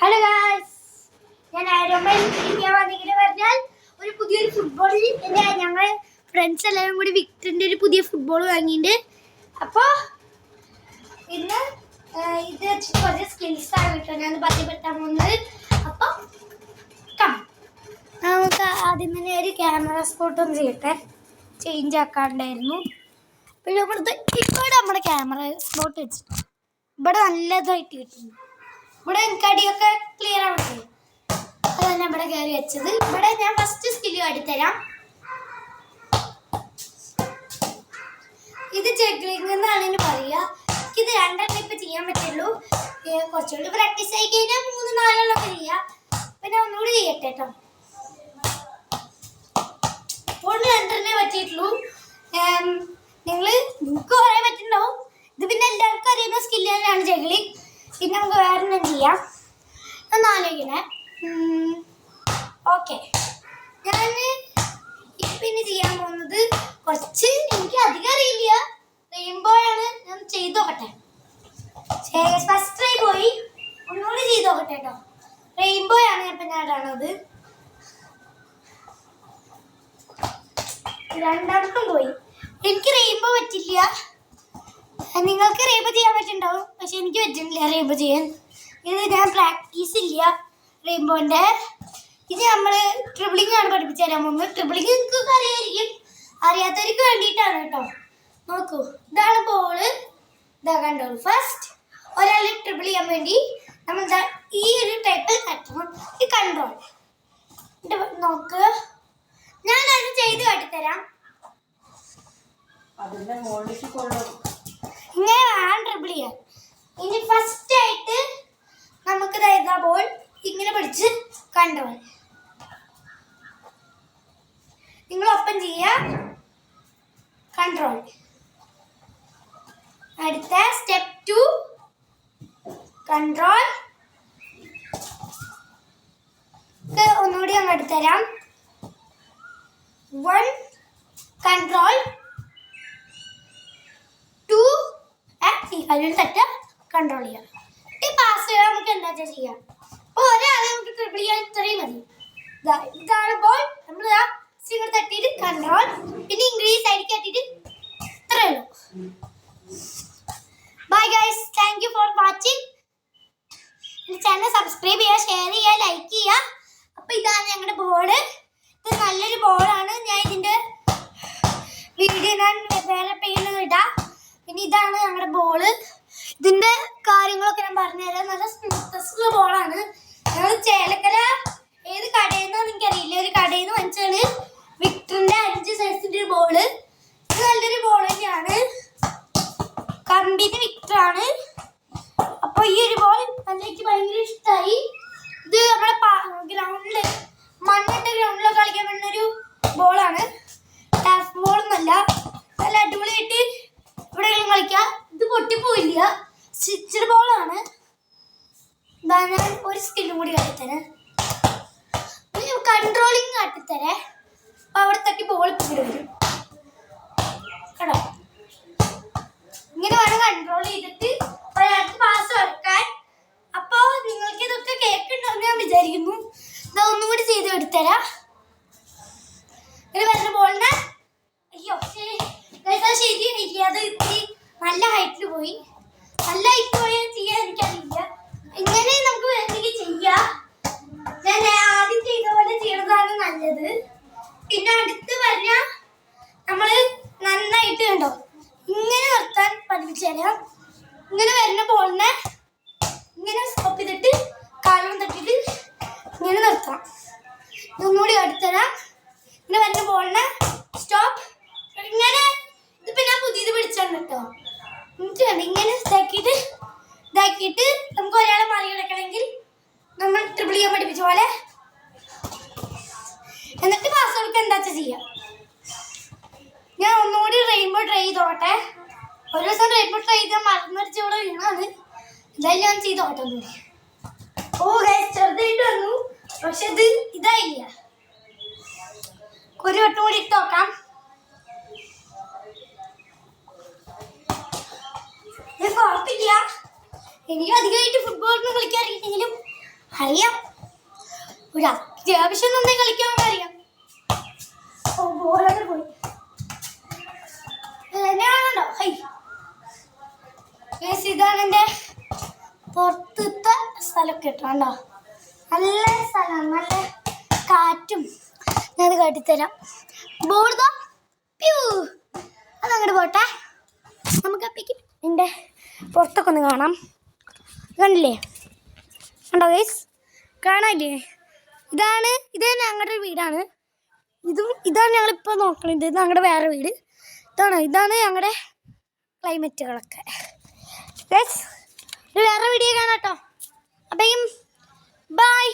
Hello guys, ഞാൻ പറഞ്ഞാൽ ഒരു പുതിയൊരു ഫുട്ബോളിൽ ഞങ്ങൾ ഫ്രണ്ട്സ് എല്ലാവരും കൂടി വിക്ടറിൻ്റെ ഒരു പുതിയ ഫുട്ബോൾ വാങ്ങിയിട്ട് അപ്പോൾ ഇന്ന് ഇത് വെച്ചിട്ട് കുറച്ച് സ്കിൽസാണ് കേട്ടോ ഞാൻ പരിചയപ്പെടുത്താൻ പോകുന്നത്. അപ്പോൾ നമുക്ക് ആദ്യം തന്നെ ഒരു ക്യാമറ സ്പോട്ടും ചേഞ്ച് ആക്കാണ്ടായിരുന്നു. പിന്നെ ഇവിടെ നമ്മുടെ ക്യാമറ സ്പോട്ട് വെച്ചിട്ട് ഇവിടെ നല്ലതായിട്ട് കിട്ടുന്നു. ഇവിടെ എനിക്ക് അടിയൊക്കെ ക്ലിയർ ആവട്ടെ, അത് തന്നെ ഇവിടെ കയറി വെച്ചത്. ഇവിടെ ഞാൻ ഫസ്റ്റ് സ്കില്ല് കാട്ടിത്തരാം. ഇത് ജഗ്ലിംഗ് എന്നാണ് ഇതിന് പറയുക. ഇത് രണ്ടെണ്ണം ഇപ്പം ചെയ്യാൻ പറ്റുള്ളൂ. കുറച്ചുകൂടി പ്രാക്ടീസ് ആയി കഴിഞ്ഞാൽ 3-4 ചെയ്യാം. പിന്നെ ഒന്നുകൂടി ചെയ്യട്ടെ കേട്ടോ. ഇപ്പോൾ 2 പറ്റിയിട്ടുള്ളൂ. നിങ്ങൾക്ക് പറയാൻ പറ്റുന്നുണ്ടാവും. ഇത് പിന്നെ എല്ലാവർക്കും അറിയുന്ന സ്കില്ല് തന്നെയാണ് ജഗ്ലിംഗ്. പിന്നെ നമുക്ക് വേറെ ചെയ്യാം ഒന്ന് ആലോചിക്കണേ. ഓക്കെ, ഞാൻ പിന്നെ ചെയ്യാൻ പോകുന്നത് കുറച്ച് എനിക്ക് അധികം അറിയില്ല. റെയിൻബോ ആണ്. ഞാൻ ചെയ്ത് നോക്കട്ടെ. ഫസ്റ്റ് ട്രൈ പോയി, ഒന്നുകൂടി ചെയ്ത് നോക്കട്ടെ കേട്ടോ. റെയിൻബോ ആണ് ഇപ്പം ഞാൻ ഇടാണത്. രണ്ടാമത്തും പോയി. എനിക്ക് റെയിൻബോ പറ്റില്ല. നിങ്ങൾക്ക് റെയിൻബോ ചെയ്യാൻ പറ്റുന്നുണ്ടാവും, പക്ഷെ എനിക്ക് പറ്റുന്നില്ല റെയിൻബോ ചെയ്യാൻ. ഇത് ഞാൻ പ്രാക്ടീസ് ഇല്ല റെയിൻബോൻ്റെ. ഇത് നമ്മൾ ട്രിബിളിംഗ് ആണ് പഠിപ്പിച്ചു തരാൻ പോകുന്നത്. ട്രിബിളിംഗ് നിങ്ങൾക്ക് അറിയായിരിക്കും, അറിയാത്തവർക്ക് വേണ്ടിയിട്ടാണ് കേട്ടോ. നോക്കൂ, ഇതാണ് ബോള്. ഇതാ കണ്ടോളൂ. ഫസ്റ്റ് ഒരാൾ ട്രിബിൾ ചെയ്യാൻ വേണ്ടി നമ്മൾ ഈ ഒരു ടൈപ്പ് കട്ടണം. ഈ കൺട്രോൾ നോക്ക്, ഞാനത് ചെയ്ത് കാട്ടിത്തരാം. ഇങ്ങനെ വേണം ട്രിബിൾ ചെയ്യാൻ. ഇനി ഫസ്റ്റ് ആയിട്ട് നമുക്ക് ഇതാ ബോൾ ഇങ്ങനെ പിടിച്ച് കൺട്രോൾ. നിങ്ങൾ ഒപ്പം ചെയ്യാം. കൺട്രോൾ. അടുത്ത സ്റ്റെപ്പ് 2 കൺട്രോൾ. ഒന്നുകൂടി അങ്ങ് എടുത്തരാം. 1 കൺട്രോൾ, 2 അതിൽ തെറ്റ കൺട്രോൾ ചെയ്യാം. ഈ പാസ് നമുക്ക് എന്താ ചെയ്യാം. അപ്പോൾ ഒരാളെ നമുക്ക് ട്രിപ്പിൾ ചെയ്യാൻ ഇത്രയും മതി. ഇതാണ് ബോൾ. നമ്മൾ സിംഗിൾ തട്ടിയിട്ട് കൺട്രോൾ, പിന്നെ ഇംഗ്ലീഷ് സൈഡിൽ തട്ടിയിട്ട് ഇത്രയേ ഉള്ളൂ. Bye guys, thank you for watching. ഈ ചാനൽ സബ്സ്ക്രൈബ് ചെയ്യുക, ഷെയർ ചെയ്യുക, ലൈക്ക് ചെയ്യുക. അപ്പോൾ ഇതാണ് ഞങ്ങളുടെ ബോർഡ്. ഇത് നല്ലൊരു ബോർഡാണ്. ഞാൻ ഇതിൻ്റെ വീഡിയോ ഞാൻ വേറെ പേരിൽ ഇടാം. പിന്നെ ഇതാണ് ഞങ്ങളുടെ ബോള്. ഇതിൻ്റെ കാര്യങ്ങളൊക്കെ ഞാൻ പറഞ്ഞുതരാം. നല്ല സ്മൂത്തസ്റ്റുള്ള ബോളാണ്. ഞങ്ങൾ ചേലക്കര ഏത് കടയിൽ നിന്നാണ് എനിക്കറിയില്ല, ഒരു കടയിൽ നിന്ന് വാങ്ങിച്ചാണ് വിക്ടറിൻ്റെ 5 സൈസിൻ്റെ ഒരു ബോള്. ഇത് നല്ലൊരു ബോൾ തന്നെയാണ്. കമ്പനി വിക്ടറാണ്. അപ്പോൾ ഈ ഒരു ബോൾ എനിക്ക് ഭയങ്കര ഇഷ്ടമായി. ഇത് നമ്മുടെ ഗ്രൗണ്ടിൽ മണ്ണിട്ട ഗ്രൗണ്ടിലൊക്കെ കളിക്കാൻ പറ്റുന്നൊരു ബോളാണ്. ടഫ് ബോളൊന്നുമല്ല. നല്ല അടിപൊളിയായിട്ട് ഇവിടെ കളിക്കാം. ഇത് പൊട്ടിപ്പോയില്ല. സ്റ്റിച്ചഡ് ബോളാണ്. ഞാൻ ഒരു സ്കില്ലും കൂടി കാട്ടിത്തരാം. കൺട്രോളിങ് കാട്ടിത്തരേ. അപ്പോൾ അവിടെ തട്ടി ബോൾ ഇവിടെ വരും കേട്ടോ. ഇങ്ങനെ വേണം കൺട്രോൾ ചെയ്തിട്ട് ഒരാൾക്ക് പാസ് കൊടുക്കാൻ. അപ്പോൾ നിങ്ങൾക്ക് ഇതൊക്കെ കേൾക്കുന്നുണ്ടെന്ന് ഞാൻ വിചാരിക്കുന്നു. ഇതാ ഒന്നും കൂടി ചെയ്ത് എടുത്തരാം. ഇങ്ങനെ വരുന്ന ബോളിനെ അയ്യോ ശരിയായില്ല. അത് ഇത്തിരി നല്ല ഹൈറ്റിൽ പോയി. നല്ല ഹൈറ്റ് പോയാൽ ചെയ്യാൻ എനിക്കറിയില്ല. ഇങ്ങനെ നമുക്ക് വേണമെങ്കിൽ ചെയ്യാം. ഞാൻ ആദ്യം ചെയ്ത പോലെ ചെയ്യണതാണ് നല്ലത്. പിന്നെ അടുത്ത് പറഞ്ഞാൽ നമ്മൾ നന്നായിട്ട് കണ്ടോ ഇങ്ങനെ നിർത്താൻ പഠിപ്പിച്ചു തരാം. ഇങ്ങനെ വരുന്ന ബോളിനെ ഇങ്ങനെ സ്റ്റോപ്പ് ചെയ്തിട്ട് കാലം തട്ടിയിട്ട് ഇങ്ങനെ നിർത്താം. ഇതൊന്നുകൂടി അടുത്തരാം. ഇങ്ങനെ വരുന്ന ബോളിനെ സ്റ്റോപ്പ്. ഇങ്ങനെ ഇതിപ്പോൾ ഞാൻ പുതിയത് പിടിച്ചാണ് കേട്ടോ. ഇങ്ങനെ ഇതാക്കിയിട്ട് നമുക്ക് ഒരാളെ മറികടക്കണമെങ്കിൽ നമ്മൾ ട്രിപ്പിൾ ചെയ്യാൻ പഠിപ്പിച്ച പോലെ എന്നിട്ട് പാസ് കൊടുക്കുക എന്താ ചെയ്യാം. ഞാൻ ഒന്നുകൂടി റെയിൻബോ ട്രൈ ചെയ്തോട്ടെ. ഒരു ദിവസം റെയിൻബോ ട്രൈ ചെയ്താൽ മറന്നടിച്ച് ഇവിടെ വീണാണ്. എന്തായാലും ഞാൻ ചെയ്തോട്ടെ ഒന്നുകൂടി. ഓ ഗൈസ്, ചെറുതായിട്ട് വന്നു, പക്ഷെ ഇത് ഇതായില്ല. ഒരു വട്ടം കൂടി ഇട്ട് നോക്കാം. കുഴപ്പമില്ല. എനിക്ക് അധികമായിട്ട് ഫുട്ബോളൊന്നും കളിക്കാറില്ലെങ്കിലും അറിയാം, ഒരു അത്യാവശ്യം നന്നായി കളിക്കാമെന്ന് അറിയാം. ഓ ബോളൊക്കെ പോയി എന്നെയാണോ? ഇതാണ് എൻ്റെ പുറത്തത്തെ സ്ഥലമൊക്കെ ഇട്ടോ. നല്ല സ്ഥലമാണ്, നല്ല കാറ്റും. ഞാനത് കാട്ടിത്തരാം. ബോർഡോ പ്യൂ അതങ്ങോട്ട് പോട്ടെ. നമുക്ക് അപ്പേക്ക് എൻ്റെ പുറത്തൊക്കെ ഒന്ന് കാണാം. കണ്ടില്ലേ? കണ്ടോ ഗൈസ്? കാണാല്ലേ? ഇത് ഞങ്ങളുടെ വീടാണ്. ഇതാണ് ഞങ്ങളിപ്പോൾ നോക്കണത്. ഇത് ഞങ്ങളുടെ വേറെ വീട്. ഇതാണ് ഞങ്ങളുടെ ക്ലൈമറ്റുകളൊക്കെ. ഗൈസ്, ഒരു വേറെ വീഡിയോ കാണാം കേട്ടോ. അപ്പോഴേക്കും ബൈ.